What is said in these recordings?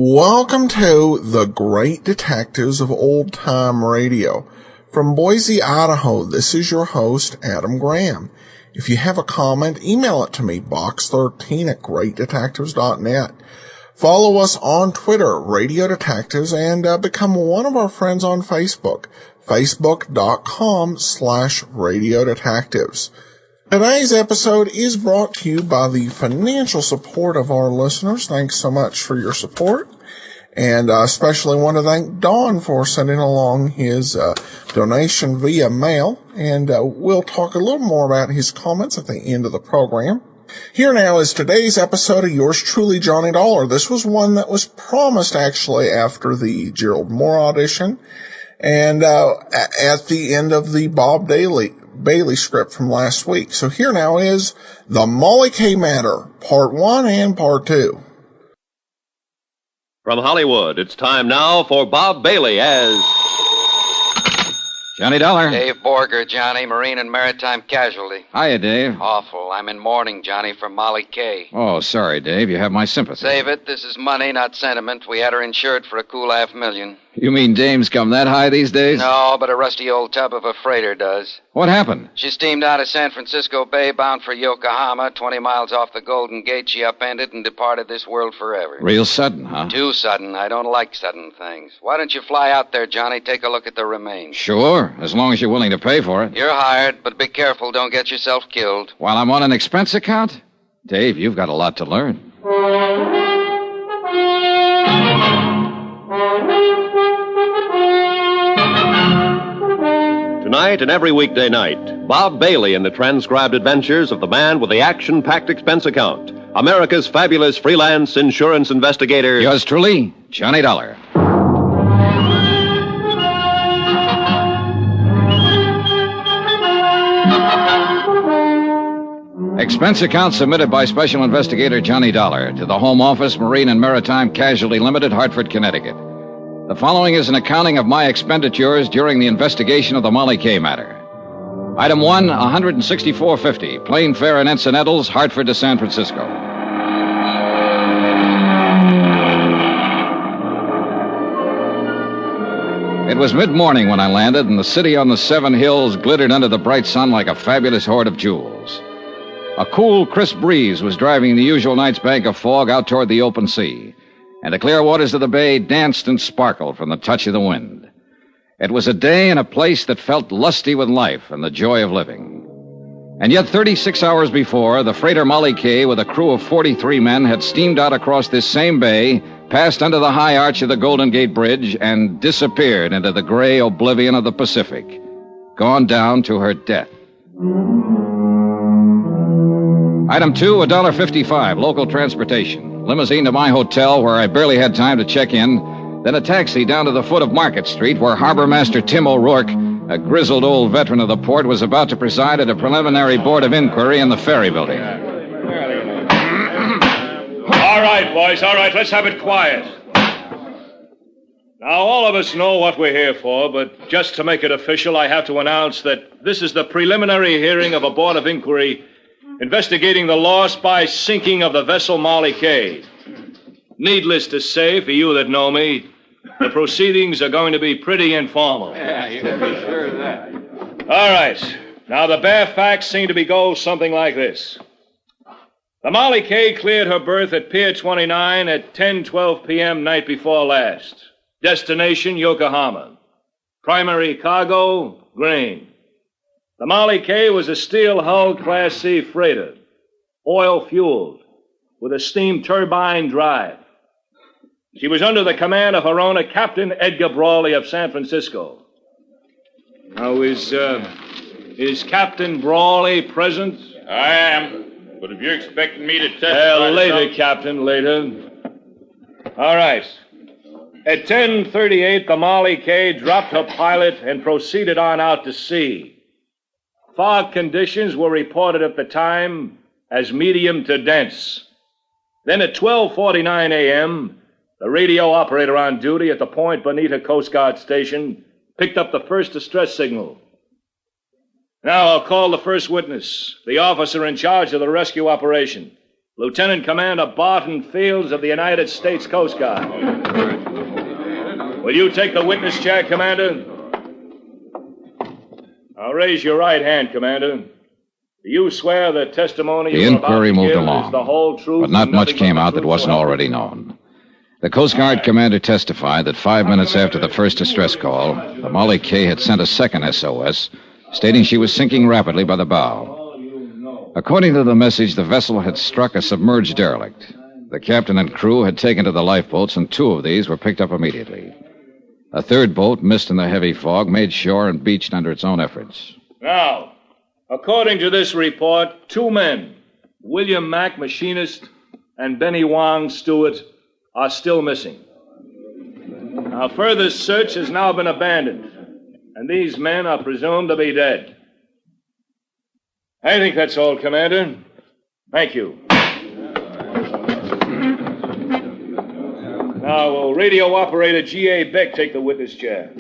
Welcome to The Great Detectives of Old Time Radio. From Boise, Idaho, this is your host, Adam Graham. If you have a comment, email it to me, box13@greatdetectives.net. Follow us on Twitter, Radio Detectives, and become one of our friends on Facebook, facebook.com/Radio Detectives. Today's episode is brought to you by the financial support of our listeners. Thanks so much for your support. And I especially want to thank Don for sending along his donation via mail. And we'll talk a little more about his comments at the end of the program. Here now is today's episode of yours truly, Johnny Dollar. This was one that was promised actually after the Gerald Moore audition and at the end of the Bob Bailey script from last week. So here now is The Molly K. Matter, Part 1 and Part 2. From Hollywood, it's time now for Bob Bailey as Johnny Dollar. Dave Borger, Johnny, Marine and Maritime Casualty. Hiya, Dave. Awful. I'm in mourning, Johnny, for Molly Kay. Oh, sorry, Dave. You have my sympathy. Save it. This is money, not sentiment. We had her insured for a cool $500,000. You mean dames come that high these days? No, but a rusty old tub of a freighter does. What happened? She steamed out of San Francisco Bay bound for Yokohama. 20 miles off the Golden Gate, she upended and departed this world forever. Real sudden, huh? Too sudden. I don't like sudden things. Why don't you fly out there, Johnny? Take a look at the remains. Sure, as long as you're willing to pay for it. You're hired, but be careful. Don't get yourself killed. While I'm on an expense account? Dave, you've got a lot to learn. Tonight and every weekday night, Bob Bailey in the transcribed adventures of the man with the action-packed expense account, America's fabulous freelance insurance investigator. Yours truly, Johnny Dollar. Expense account submitted by Special Investigator Johnny Dollar to the Home Office, Marine and Maritime Casualty Limited, Hartford, Connecticut. The following is an accounting of my expenditures during the investigation of the Molly Kay matter. Item 1, $164.50, plane fare and incidentals, Hartford to San Francisco. It was mid-morning when I landed, and the city on the Seven Hills glittered under the bright sun like a fabulous hoard of jewels. A cool, crisp breeze was driving the usual night's bank of fog out toward the open sea, and the clear waters of the bay danced and sparkled from the touch of the wind. It was a day and a place that felt lusty with life and the joy of living. And yet 36 hours before, the freighter Molly Kay with a crew of 43 men had steamed out across this same bay, passed under the high arch of the Golden Gate Bridge, and disappeared into the gray oblivion of the Pacific, gone down to her death. Item 2, $1.55, local transportation. Limousine to my hotel, where I barely had time to check in. Then a taxi down to the foot of Market Street, where Harbor Master Tim O'Rourke, a grizzled old veteran of the port, was about to preside at a preliminary board of inquiry in the ferry building. All right, boys, all right. Let's have it quiet. Now, all of us know what we're here for, but just to make it official, I have to announce that this is the preliminary hearing of a board of inquiry investigating the loss by sinking of the vessel Molly Kay. Needless to say, for you that know me, the proceedings are going to be pretty informal. Yeah, you can be sure of that. All right. Now, the bare facts seem to go something like this. The Molly Kay cleared her berth at Pier 29 at 10:12 p.m. night before last. Destination, Yokohama. Primary cargo, grain. The Molly Kay was a steel-hulled Class C freighter, oil-fueled, with a steam turbine drive. She was under the command of her owner, Captain Edgar Brawley of San Francisco. Now, is Captain Brawley present? I am. But if you're expecting me to testify... Well, later, Captain, later. All right. At 10:38, the Molly K dropped her pilot and proceeded on out to sea. Fog conditions were reported at the time as medium to dense. Then at 12:49 a.m., the radio operator on duty at the Point Bonita Coast Guard station picked up the first distress signal. Now I'll call the first witness, the officer in charge of the rescue operation, Lieutenant Commander Barton Fields of the United States Coast Guard. Will you take the witness chair, Commander? Now raise your right hand, Commander. Do you swear the testimony The you're about inquiry to moved give along, is the whole truth, but not and much nothing came but the out that truth, wasn't so help already you? known. The Coast Guard commander testified that 5 minutes after the first distress call, the Molly K had sent a second SOS, stating she was sinking rapidly by the bow. According to the message, the vessel had struck a submerged derelict. The captain and crew had taken to the lifeboats, and 2 of these were picked up immediately. A third boat, missed in the heavy fog, made shore and beached under its own efforts. Now, according to this report, 2 men, William Mack, machinist, and Benny Wong, steward, are still missing. Now, further search has now been abandoned, and these men are presumed to be dead. I think that's all, Commander. Thank you. Now, will radio operator G.A. Beck take the witness chair?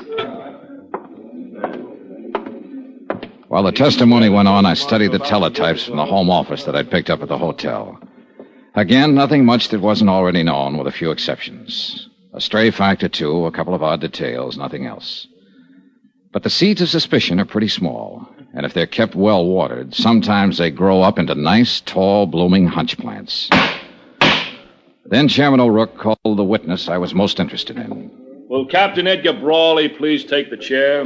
While the testimony went on, I studied the teletypes from the home office that I'd picked up at the hotel. Again, nothing much that wasn't already known, with a few exceptions. A stray fact or two, a couple of odd details, nothing else. But the seeds of suspicion are pretty small, and if they're kept well watered, sometimes they grow up into nice, tall, blooming hunch plants. Then Chairman O'Rourke called the witness I was most interested in. Will Captain Edgar Brawley please take the chair?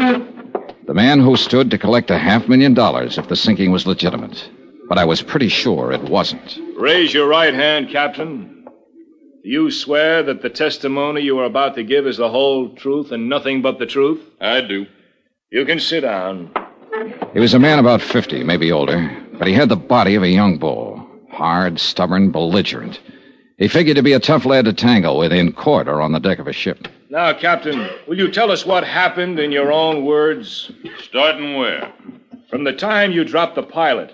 The man who stood to collect $500,000 if the sinking was legitimate. But I was pretty sure it wasn't. Raise your right hand, Captain. Do you swear that the testimony you are about to give is the whole truth and nothing but the truth? I do. You can sit down. He was a man about 50, maybe older, but he had the body of a young bull. Hard, stubborn, belligerent. He figured to be a tough lad to tangle with in court or on the deck of a ship. Now, Captain, will you tell us what happened in your own words? Starting where? From the time you dropped the pilot.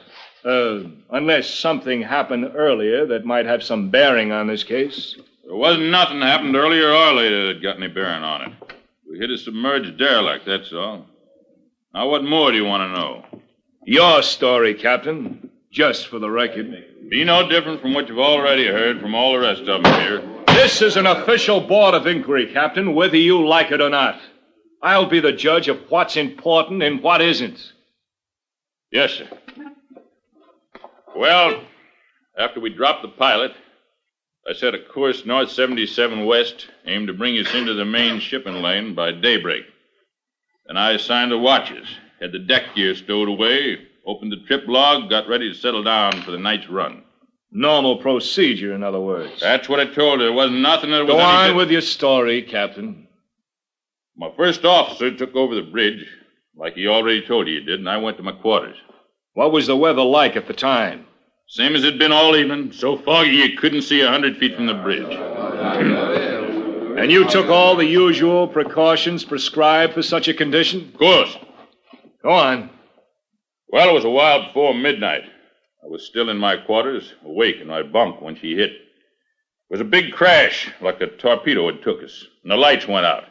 Unless something happened earlier that might have some bearing on this case. There wasn't nothing happened earlier or later that got any bearing on it. We hit a submerged derelict, that's all. Now, what more do you want to know? Your story, Captain. Just for the record. Be no different from what you've already heard from all the rest of them here. This is an official board of inquiry, Captain, whether you like it or not. I'll be the judge of what's important and what isn't. Yes, sir. Well, after we dropped the pilot, I set a course north 77 west, aimed to bring us into the main shipping lane by daybreak. Then I assigned the watches, had the deck gear stowed away, opened the trip log, got ready to settle down for the night's run. Normal procedure, in other words. That's what I told her. There wasn't nothing that was... Go on with your story, Captain. My first officer took over the bridge, like he already told you he did, and I went to my quarters. What was the weather like at the time? Same as it'd been all evening, so foggy you couldn't see 100 feet from the bridge. And you took all the usual precautions prescribed for such a condition? Of course. Go on. Well, it was a while before midnight. I was still in my quarters, awake in my bunk when she hit. It was a big crash, like a torpedo had took us, and the lights went out.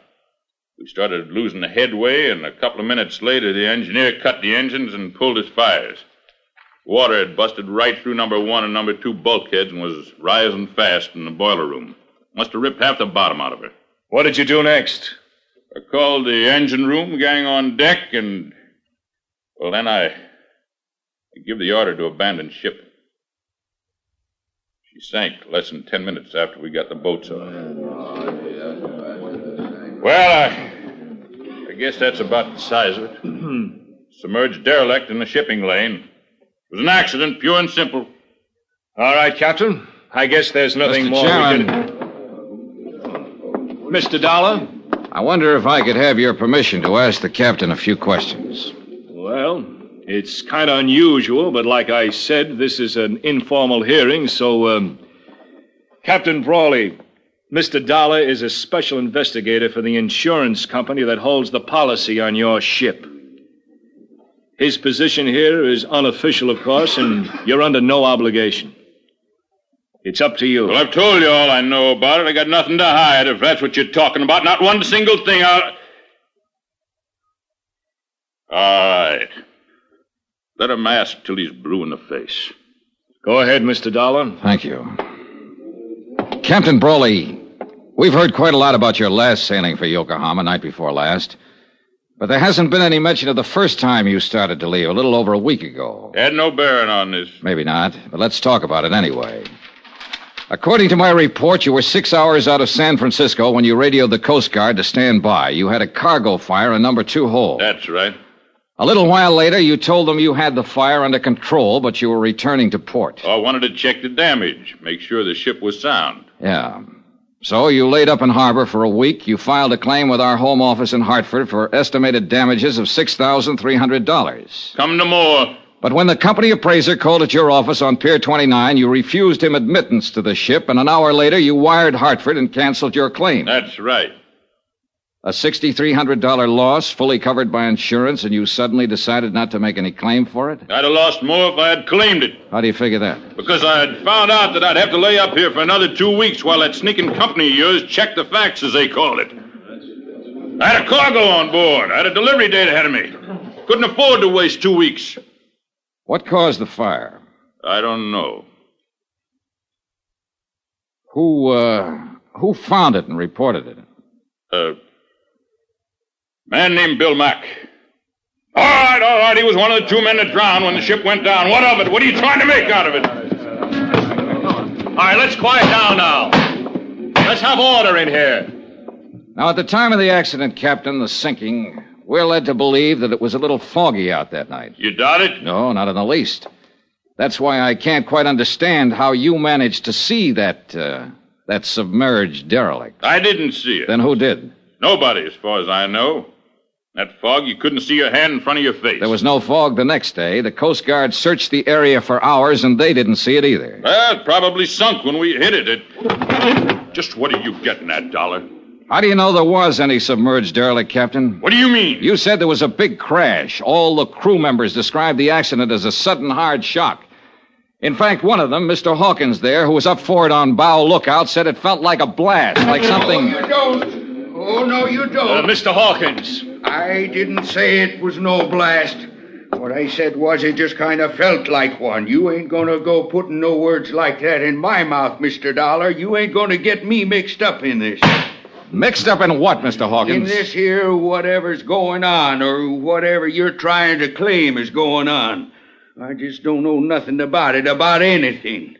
We started losing the headway, and a couple of minutes later, the engineer cut the engines and pulled his fires. Water had busted right through number 1 and number 2 bulkheads and was rising fast in the boiler room. Must have ripped half the bottom out of her. What did you do next? I called the engine room gang on deck, and... well, then I give the order to abandon ship. She sank less than 10 minutes after we got the boats off. Well, I guess that's about the size of it. Submerged derelict in the shipping lane. It was an accident, pure and simple. All right, Captain. I guess there's nothing Mr. more Chairman. we can... Mr. Dollar? I wonder if I could have your permission to ask the captain a few questions. Well, it's kind of unusual, but like I said, this is an informal hearing, so, Captain Brawley, Mr. Dollar is a special investigator for the insurance company that holds the policy on your ship. His position here is unofficial, of course, and you're under no obligation. It's up to you. Well, I've told you all I know about it. I got nothing to hide, if that's what you're talking about. Not one single thing. All right. Let him ask till he's blue in the face. Go ahead, Mr. Dollar. Thank you. Captain Brawley, we've heard quite a lot about your last sailing for Yokohama night before last. But there hasn't been any mention of the first time you started to leave, a little over a week ago. Had no bearing on this. Maybe not, but let's talk about it anyway. According to my report, you were 6 hours out of San Francisco when you radioed the Coast Guard to stand by. You had a cargo fire in number 2 hold. That's right. A little while later, you told them you had the fire under control, but you were returning to port. I wanted to check the damage, make sure the ship was sound. Yeah. So you laid up in harbor for a week. You filed a claim with our home office in Hartford for estimated damages of $6,300. Come to more. But when the company appraiser called at your office on Pier 29, you refused him admittance to the ship, and an hour later you wired Hartford and canceled your claim. That's right. A $6,300 loss, fully covered by insurance, and you suddenly decided not to make any claim for it? I'd have lost more if I had claimed it. How do you figure that? Because I had found out that I'd have to lay up here for another 2 weeks while that sneaking company of yours checked the facts, as they call it. I had a cargo on board. I had a delivery date ahead of me. Couldn't afford to waste 2 weeks. What caused the fire? I don't know. Who found it and reported it? Man named Bill Mack. All right. He was one of the 2 men that drowned when the ship went down. What of it? What are you trying to make out of it? All right, let's quiet down now. Let's have order in here. Now, at the time of the accident, Captain, the sinking, we're led to believe that it was a little foggy out that night. You doubt it? No, not in the least. That's why I can't quite understand how you managed to see that submerged derelict. I didn't see it. Then who did? Nobody, as far as I know. That fog, you couldn't see your hand in front of your face. There was no fog the next day. The Coast Guard searched the area for hours, and they didn't see it either. Well, it probably sunk when we hit it. Just what are you getting at, Dollar? How do you know there was any submerged derelict, Captain? What do you mean? You said there was a big crash. All the crew members described the accident as a sudden hard shock. In fact, one of them, Mr. Hawkins there, who was up forward on bow lookout, said it felt like a blast, like something... No, you don't. Oh, no, you don't. Mr. Hawkins. I didn't say it was no blast. What I said was it just kind of felt like one. You ain't gonna go putting no words like that in my mouth, Mr. Dollar. You ain't gonna get me mixed up in this. Mixed up in what, Mr. Hawkins? In this here whatever's going on, or whatever you're trying to claim is going on. I just don't know nothing about it, about anything.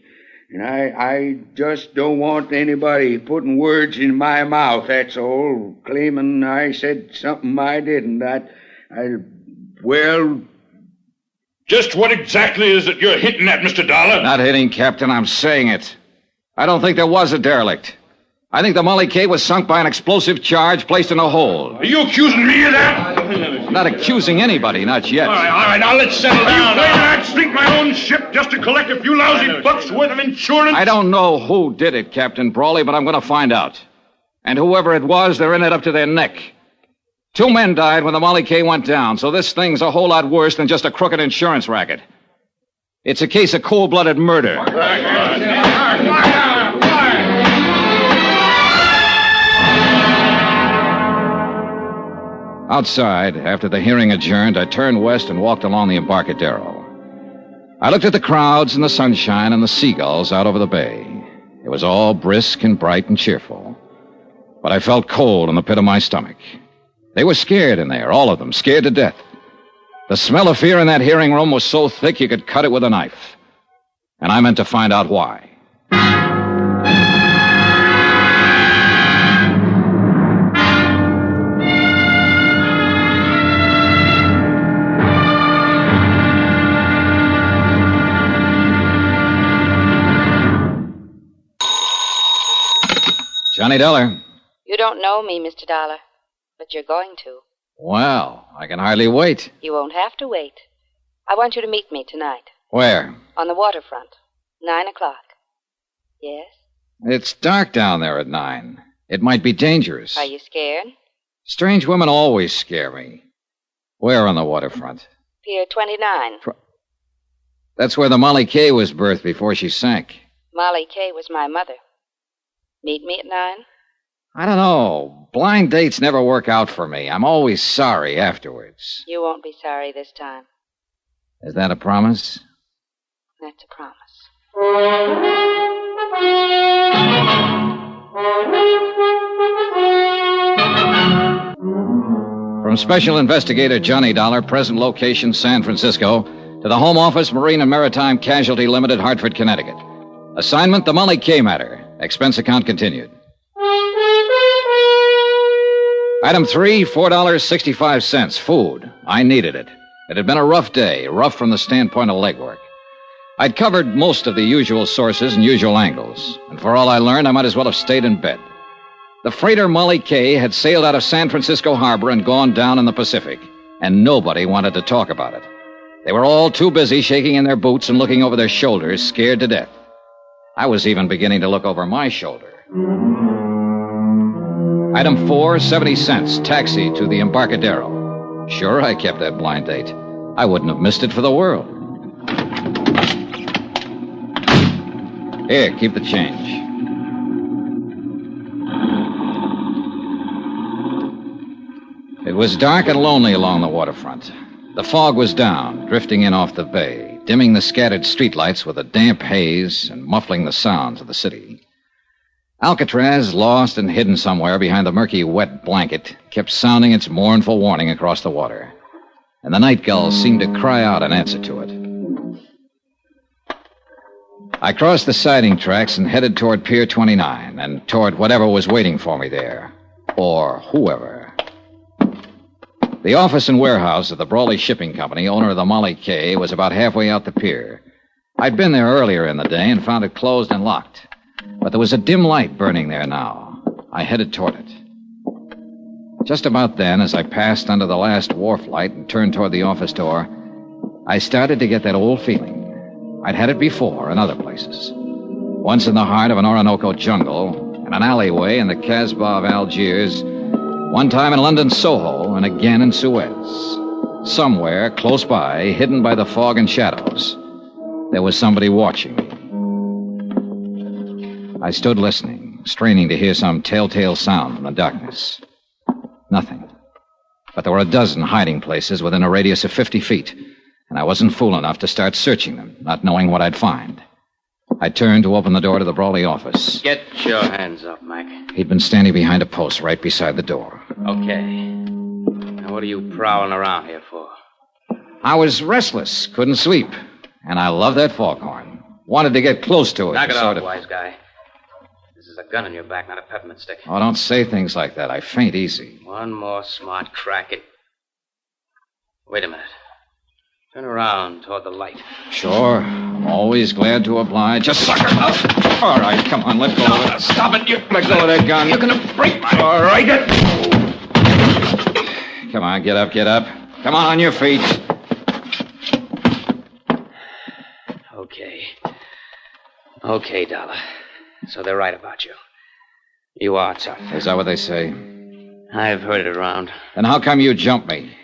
And I just don't want anybody putting words in my mouth, that's all. Claiming I said something I didn't. Well... Just what exactly is it you're hitting at, Mr. Dollar? Not hitting, Captain. I'm saying it. I don't think there was a derelict. I think the Molly K was sunk by an explosive charge placed in a hole. Are you accusing me of that? I'm not accusing anybody, not yet. All right, now let's settle down. Are you claiming I'd sink my own ship just to collect a few lousy bucks worth of insurance? I don't know who did it, Captain Brawley, but I'm going to find out. And whoever it was, they're in it up to their neck. 2 men died when the Molly K went down, so this thing's a whole lot worse than just a crooked insurance racket. It's a case of cold-blooded murder. Outside, after the hearing adjourned, I turned west and walked along the Embarcadero. I looked at the crowds and the sunshine and the seagulls out over the bay. It was all brisk and bright and cheerful. But I felt cold in the pit of my stomach. They were scared in there, all of them, scared to death. The smell of fear in that hearing room was so thick you could cut it with a knife. And I meant to find out why. Johnny Dollar. You don't know me, Mr. Dollar, but you're going to. Well, I can hardly wait. You won't have to wait. I want you to meet me tonight. Where? On the waterfront. 9:00. Yes? It's dark down there at 9. It might be dangerous. Are you scared? Strange women always scare me. Where on the waterfront? Pier 29. That's where the Molly Kay was birthed before she sank. Molly Kay was my mother. Meet me at 9? I don't know. Blind dates never work out for me. I'm always sorry afterwards. You won't be sorry this time. Is that a promise? That's a promise. From Special Investigator Johnny Dollar, present location San Francisco, to the Home Office, Marine and Maritime Casualty Limited, Hartford, Connecticut. Assignment, the Molly Kay matter. Expense account continued. Item 3, $4.65. Food. I needed it. It had been a rough day, rough from the standpoint of legwork. I'd covered most of the usual sources and usual angles, and for all I learned, I might as well have stayed in bed. The freighter Molly Kay had sailed out of San Francisco Harbor and gone down in the Pacific, and nobody wanted to talk about it. They were all too busy shaking in their boots and looking over their shoulders, scared to death. I was even beginning to look over my shoulder. Item 4, 70 cents, taxi to the Embarcadero. Sure, I kept that blind date. I wouldn't have missed it for the world. Here, keep the change. It was dark and lonely along the waterfront. The fog was down, drifting in off the bay, dimming the scattered streetlights with a damp haze and muffling the sounds of the city. Alcatraz, lost and hidden somewhere behind the murky, wet blanket, kept sounding its mournful warning across the water. And the night gulls seemed to cry out in answer to it. I crossed the siding tracks and headed toward Pier 29, and toward whatever was waiting for me there. Or whoever. The office and warehouse of the Brawley Shipping Company, owner of the Molly Kay, was about halfway out the pier. I'd been there earlier in the day and found it closed and locked. But there was a dim light burning there now. I headed toward it. Just about then, as I passed under the last wharf light and turned toward the office door, I started to get that old feeling. I'd had it before in other places. Once in the heart of an Orinoco jungle, in an alleyway in the Casbah of Algiers, one time in London Soho, and again in Suez. Somewhere, close by, hidden by the fog and shadows, there was somebody watching me. I stood listening, straining to hear some telltale sound from the darkness. Nothing. But there were a dozen hiding places within a radius of 50 feet, and I wasn't fool enough to start searching them, not knowing what I'd find. I turned to open the door to the Brawley office. Get your hands up, Mac. He'd been standing behind a post right beside the door. Okay. Now, what are you prowling around here for? I was restless, couldn't sleep, and I loved that foghorn. Wanted to get close to it. Knock it off, wise guy. This is a gun in your back, not a peppermint stick. Oh, don't say things like that. I faint easy. One more smart crack at... Wait a minute. Turn around toward the light. Sure. I'm always glad to oblige. Just sucker up. All right, come on, let go of it. Stop it. Let go of that gun. You're going to break my... All right. Come on, get up, get up. Come on your feet. Okay, Dollar. So they're right about you. You are tough. Is that what they say? I've heard it around. Then how come you jumped me?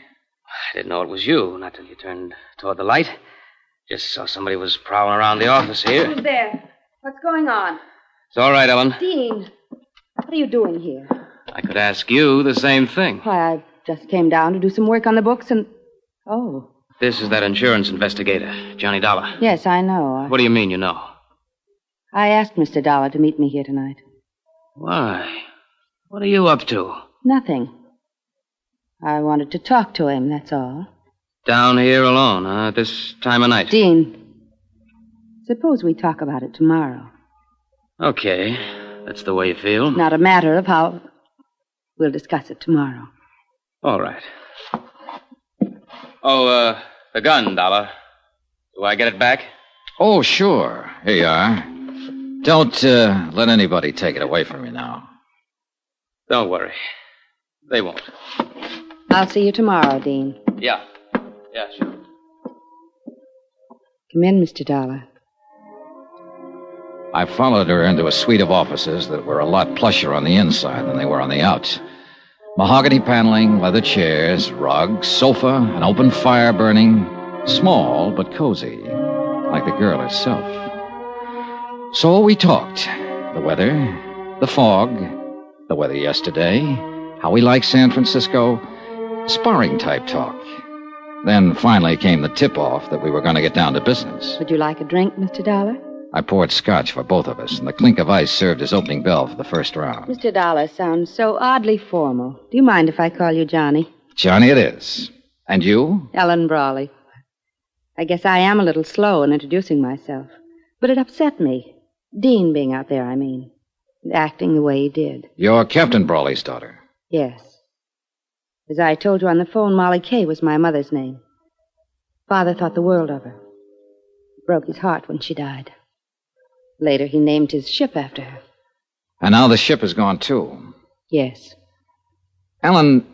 I didn't know it was you, not till you turned toward the light. Just saw somebody was prowling around the office here. Who's there? What's going on? It's all right, Ellen. Dean, what are you doing here? I could ask you the same thing. Why, I just came down to do some work on the books and... Oh. This is that insurance investigator, Johnny Dollar. Yes, I know. What do you mean you know? I asked Mr. Dollar to meet me here tonight. Why? What are you up to? Nothing. I wanted to talk to him, that's all. Down here alone, at this time of night? Dean, suppose we talk about it tomorrow. Okay. That's the way you feel. Not a matter of how... We'll discuss it tomorrow. All right. Oh, the gun, Dollar. Do I get it back? Oh, sure. Here you are. Don't let anybody take it away from you now. Don't worry. They won't. I'll see you tomorrow, Dean. Yeah. Yeah, sure. Come in, Mr. Dollar. I followed her into a suite of offices that were a lot plusher on the inside than they were on the outs. Mahogany paneling, leather chairs, rugs, sofa, an open fire burning. Small but cozy, like the girl herself. So we talked. The weather, the fog, the weather yesterday, how we like San Francisco, sparring type talk. Then finally came the tip-off that we were going to get down to business. Would you like a drink, Mr. Dollar? I poured scotch for both of us, and the clink of ice served as opening bell for the first round. Mr. Dollar sounds so oddly formal. Do you mind if I call you Johnny? Johnny it is. And you? Ellen Brawley. I guess I am a little slow in introducing myself. But it upset me. Dean being out there, I mean. And acting the way he did. You're Captain Brawley's daughter. Yes. As I told you on the phone, Molly Kay was my mother's name. Father thought the world of her. It broke his heart when she died. Later, he named his ship after her. And now the ship is gone, too. Yes. Ellen,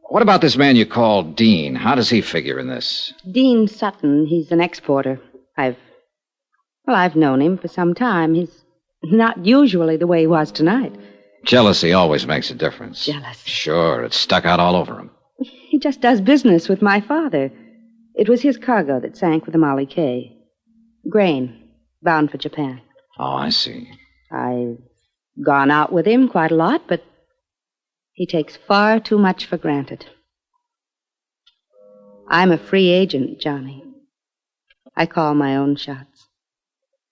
what about this man you call Dean? How does he figure in this? Dean Sutton, he's an exporter. I've known him for some time. He's not usually the way he was tonight. Jealousy always makes a difference. Jealousy? Sure, it's stuck out all over him. He just does business with my father. It was his cargo that sank with the Molly Kay. Grain, bound for Japan. Oh, I see. I've gone out with him quite a lot, but he takes far too much for granted. I'm a free agent, Johnny. I call my own shots.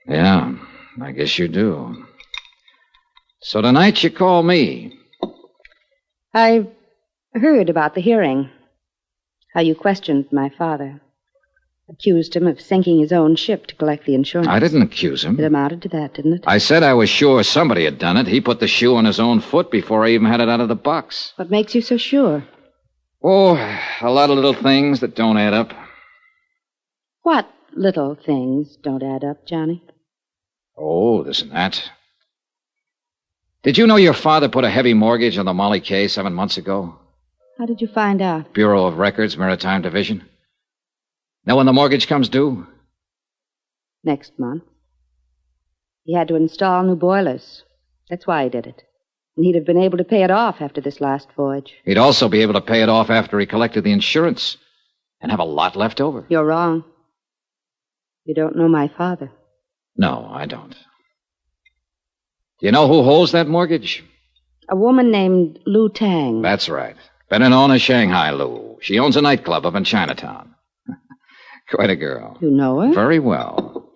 Yeah, I guess you do. So tonight you call me. I heard about the hearing. How you questioned my father. Accused him of sinking his own ship to collect the insurance. I didn't accuse him. It amounted to that, didn't it? I said I was sure somebody had done it. He put the shoe on his own foot before I even had it out of the box. What makes you so sure? Oh, a lot of little things that don't add up. What little things don't add up, Johnny? Oh, this and that. Did you know your father put a heavy mortgage on the Molly Kay 7 months ago? How did you find out? Bureau of Records, Maritime Division. Know when the mortgage comes due? Next month. He had to install new boilers. That's why he did it. And he'd have been able to pay it off after this last voyage. He'd also be able to pay it off after he collected the insurance and have a lot left over. You're wrong. You don't know my father. No, I don't. Do you know who holds that mortgage? A woman named Lu Tang. That's right. Better known as Shanghai Lu. She owns a nightclub up in Chinatown. Quite a girl. You know her? Very well.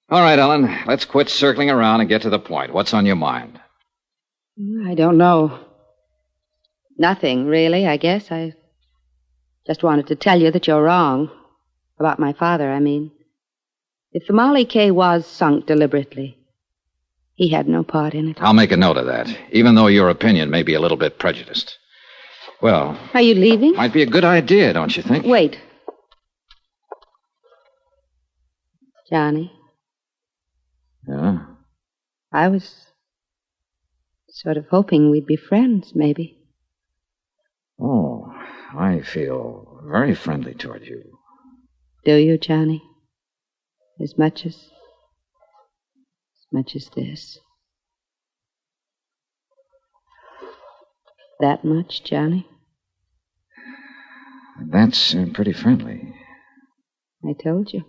All right, Ellen, let's quit circling around and get to the point. What's on your mind? I don't know. Nothing, really, I guess. I just wanted to tell you that you're wrong. About my father, I mean. If the Molly Kay was sunk deliberately, he had no part in it. I'll make a note of that, even though your opinion may be a little bit prejudiced. Well... Are you leaving? Might be a good idea, don't you think? Wait. Johnny? Yeah? I was sort of hoping we'd be friends, maybe. Oh, I feel very friendly toward you. Do you, Johnny? As much as this. That much, Johnny? That's pretty friendly. I told you.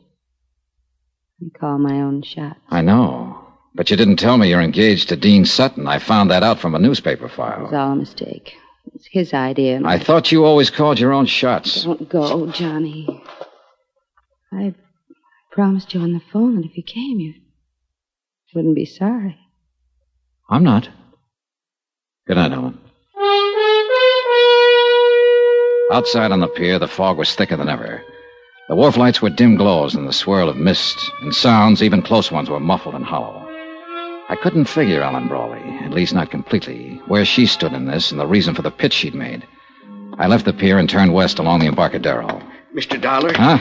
I call my own shots. I know. But you didn't tell me you're engaged to Dean Sutton. I found that out from a newspaper file. It was all a mistake. It's his idea. And I thought you always called your own shots. Don't go, Johnny. I promised you on the phone that if you came, you wouldn't be sorry. I'm not. Good night, Ellen. Outside on the pier, the fog was thicker than ever. The wharf lights were dim glows in the swirl of mist, and sounds, even close ones, were muffled and hollow. I couldn't figure Ellen Brawley, at least not completely, where she stood in this and the reason for the pitch she'd made. I left the pier and turned west along the Embarcadero. Mr. Dollar? Huh?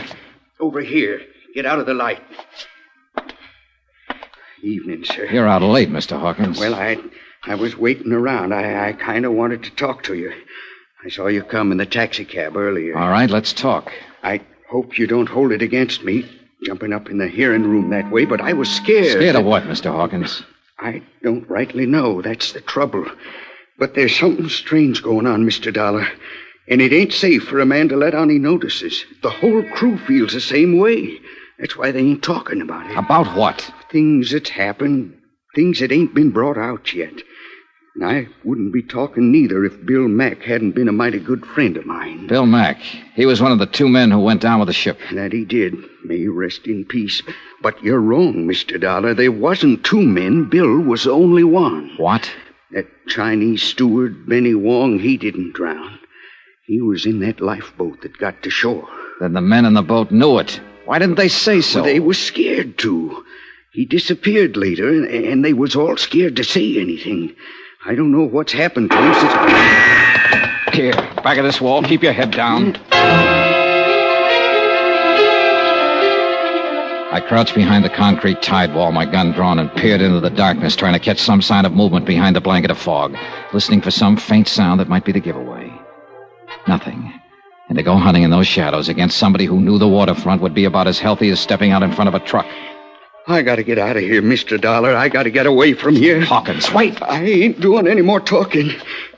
Over here. Get out of the light. Evening, sir. You're out late, Mr. Hawkins. Well, I was waiting around. I kind of wanted to talk to you. I saw you come in the taxicab earlier. All right, let's talk. I hope you don't hold it against me. jumping up in the hearing room that way, but I was scared. Scared of what, Mr. Hawkins? I don't rightly know. That's the trouble. But there's something strange going on, Mr. Dollar. And it ain't safe for a man to let on he notices. The whole crew feels the same way. That's why they ain't talking about it. About what? Things that's happened. Things that ain't been brought out yet. And I wouldn't be talking neither if Bill Mack hadn't been a mighty good friend of mine. Bill Mack. He was one of the 2 men who went down with the ship. That he did. May he rest in peace. But you're wrong, Mr. Dollar. There wasn't 2 men. Bill was the only one. What? That Chinese steward, Benny Wong, he didn't drown. He was in that lifeboat that got to shore. Then the men in the boat knew it. Why didn't they say so? Well, they was scared to. He disappeared later, and they was all scared to say anything. I don't know what's happened to him since... Here, back of this wall. Keep your head down. I crouched behind the concrete tide wall, my gun drawn, and peered into the darkness, trying to catch some sign of movement behind the blanket of fog, listening for some faint sound that might be the giveaway. Nothing. And to go hunting in those shadows against somebody who knew the waterfront would be about as healthy as stepping out in front of a truck. I gotta get out of here, Mr. Dollar. I gotta get away from here. Hawkins, wait! I ain't doing any more talking.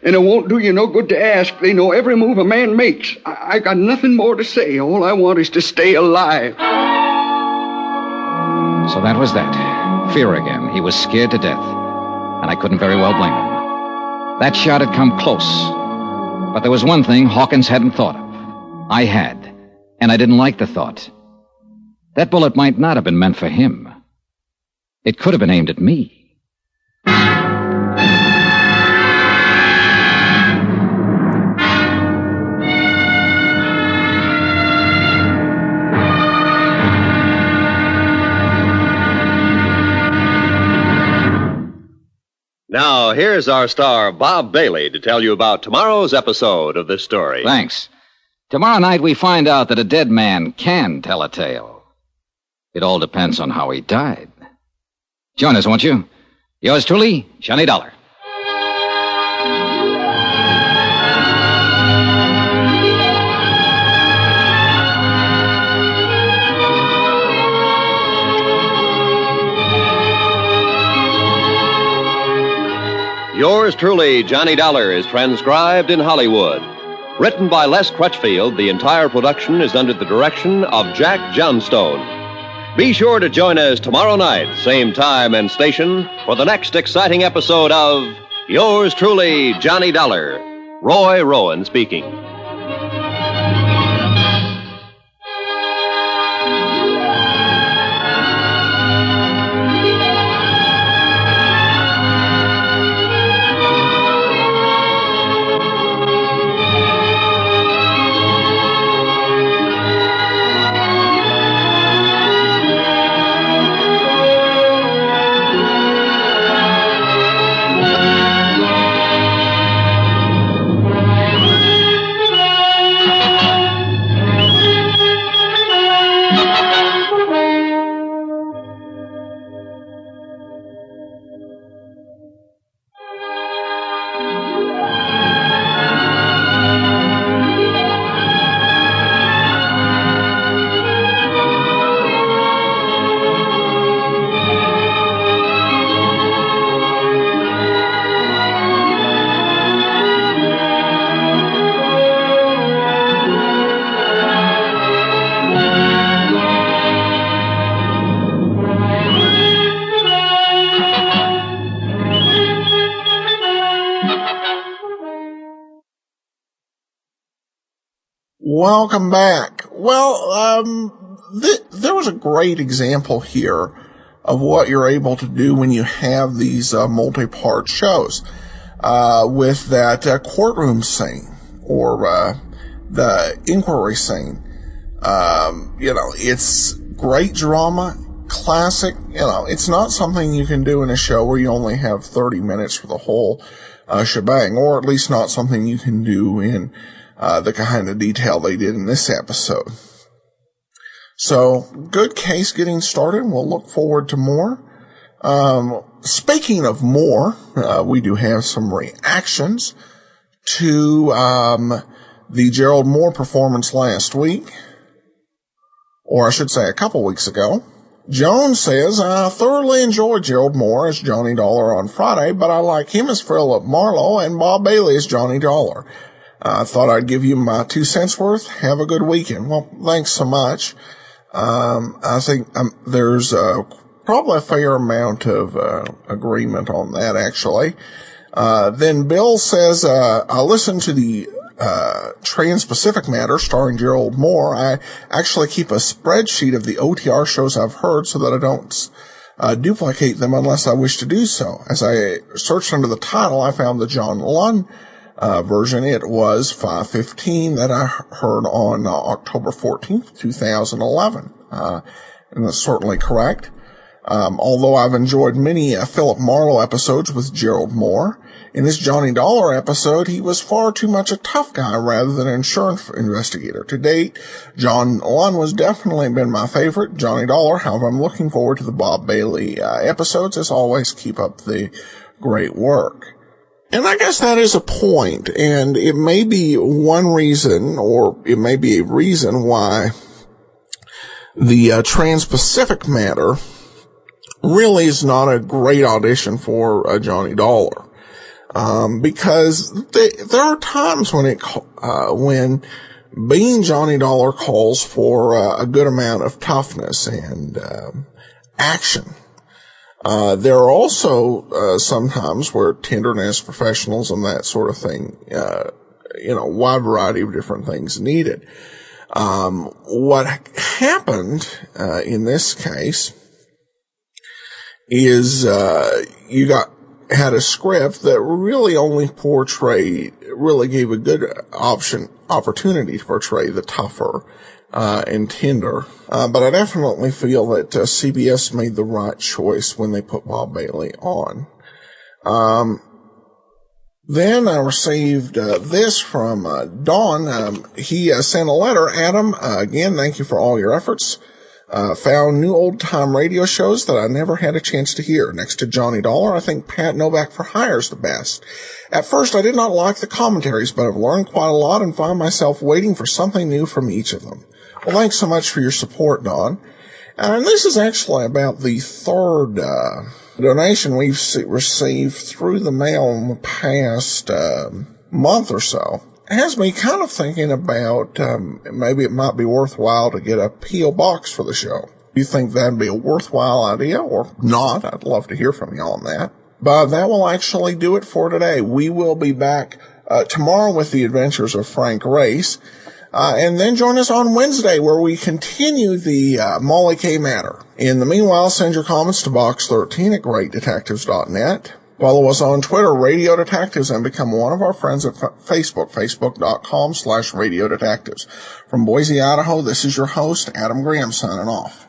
And it won't do you no good to ask. They know every move a man makes. I got nothing more to say. All I want is to stay alive. So that was that. Fear again. He was scared to death. And I couldn't very well blame him. That shot had come close. But there was one thing Hawkins hadn't thought of. I had. And I didn't like the thought. That bullet might not have been meant for him. It could have been aimed at me. Now, here's our star, Bob Bailey, to tell you about tomorrow's episode of this story. Thanks. Tomorrow night we find out that a dead man can tell a tale. It all depends on how he died. Join us, won't you? Yours truly, Johnny Dollar. Yours truly, Johnny Dollar, is transcribed in Hollywood. Written by Les Crutchfield, the entire production is under the direction of Jack Johnstone. Be sure to join us tomorrow night, same time and station, for the next exciting episode of Yours truly, Johnny Dollar. Roy Rowan speaking. Welcome back. Well, there was a great example here of what you're able to do when you have these multi-part shows with that courtroom scene or the inquiry scene. It's great drama, classic. It's not something you can do in a show where you only have 30 minutes for the whole shebang, or at least not something you can do in the kind of detail they did in this episode. So, good case getting started. We'll look forward to more. Speaking of more, we do have some reactions to the Gerald Moore performance last week. or I should say a couple weeks ago. Joan says, I thoroughly enjoyed Gerald Moore as Johnny Dollar on Friday, but I like him as Philip Marlowe and Bob Bailey as Johnny Dollar. I thought I'd give you my 2 cents worth. Have a good weekend. Well, thanks so much. I think there's probably a fair amount of agreement on that, actually. Then Bill says, I listened to the Trans-Pacific Matter starring Gerald Moore. I actually keep a spreadsheet of the OTR shows I've heard so that I don't duplicate them unless I wish to do so. As I searched under the title, I found the John Lund version. It was 515 that I heard on October 14th, 2011. And that's certainly correct. Although I've enjoyed many Philip Marlowe episodes with Gerald Moore, in this Johnny Dollar episode, he was far too much a tough guy rather than an insurance investigator. To date, John Lund was definitely been my favorite. Johnny Dollar, however, I'm looking forward to the Bob Bailey episodes. As always, keep up the great work. And I guess that is a point, and it may be one reason, or it may be a reason why the Trans-Pacific Matter really is not a great audition for Johnny Dollar. Because there are times when being Johnny Dollar calls for a good amount of toughness and action. There are also sometimes where tenderness, professionalism, that sort of thing, wide variety of different things needed. What happened in this case is you had a script that really only really gave a good opportunity to portray the tougher and tender. But I definitely feel that CBS made the right choice when they put Bob Bailey on. Then I received this from Don. He sent a letter. Adam, again, thank you for all your efforts. Found new old-time radio shows that I never had a chance to hear. Next to Johnny Dollar, I think Pat Novak for Hire is the best. At first, I did not like the commentaries, but I've learned quite a lot and find myself waiting for something new from each of them. Well, thanks so much for your support, Don. And this is actually about the third donation we've received through the mail in the past month or so. It has me kind of thinking about maybe it might be worthwhile to get a P.O. box for the show. Do you think that'd be a worthwhile idea or not? I'd love to hear from you on that. But that will actually do it for today. We will be back tomorrow with the adventures of Frank Race. And then join us on Wednesday where we continue the Molly K. Matter. In the meanwhile, send your comments to box13 at greatdetectives.net. Follow us on Twitter, Radio Detectives, and become one of our friends at Facebook, facebook.com/Radio Detectives. From Boise, Idaho, this is your host, Adam Graham, signing off.